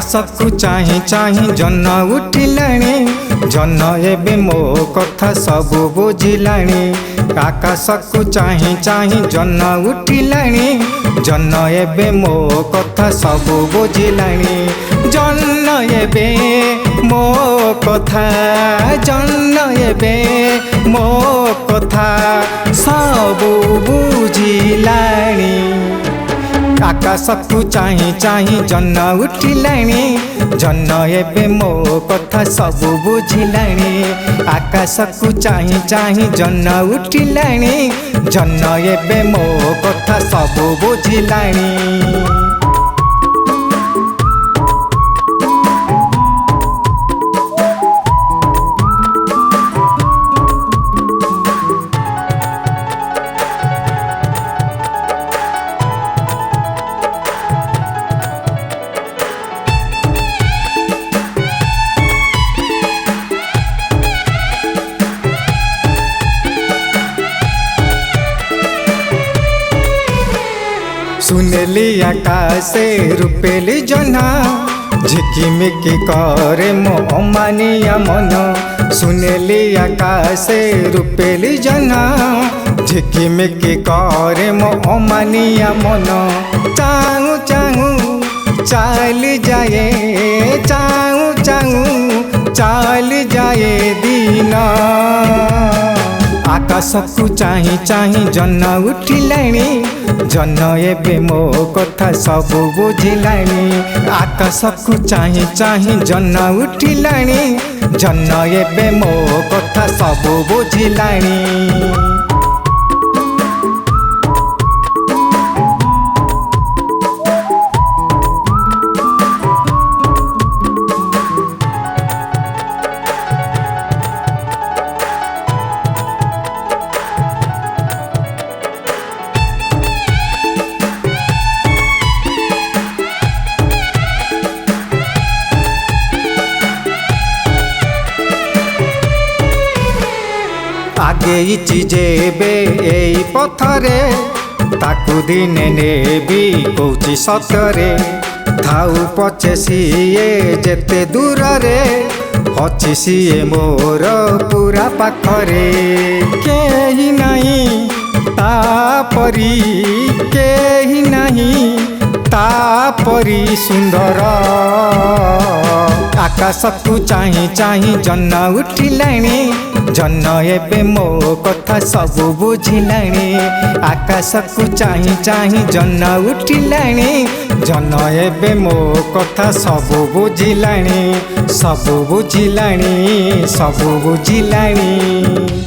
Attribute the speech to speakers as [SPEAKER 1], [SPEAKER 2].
[SPEAKER 1] आकाशकु चाही चाही जन्न उठिलाणी जन्न एबे मो कथा सबु बुझिलाणी आकाशकु चाही चाही जन्न उठिलाणी जन्न एबे मो कथा सबु बुझिलाणी जन्न एबे मो कथा जन्न एबे मो कथा सबु बुझिलाणी आकाशकु चाही चाही जन्न उठिलाणी जन्न एबे मो कथा सबु बुझिलाणी आकाशकु चाही चाही जन्न उठिलाणी जन्न एबे मो कथा सबु बुझिलाणी। सुनेली आकाशे रूपेली जना झिकिमिकी करे मो अमानिया मन सुनेली आकाशे रूपेली जना झिकिमिकी करे मो अमानिया मन चाहूँ चाहूँ चाल जाए चाहूँ चाहूँ चाल जाए दिन आकाशकु चाही चाही जन्न उठिलाणी जन्न एबे मो कथा सबु बुझिलाणी आकाशकु चाही चाही जन्न उठिलाणी जन्न एबे मो कथा सबु बुझिलाणी। आगे जेबे एई पथरे ताकू दिने नेबी कौची सतरे थाऊ पछे सीए जेते दूर रे अछि सीए मोर पूरा पाखरे केही नहीं तापरी केही नहीं तापरी सुंदर आकाशकु चाही चाही जन्न उठिलाणी जन्न एबे मो कथा सबु बुझिलाणी आकाशकु चाही चाही जन्न उठिलाणी जन्न एबे मो कथा सबु बुझिलाणी सबु बुझिलाणी सबु बुझिलाणी।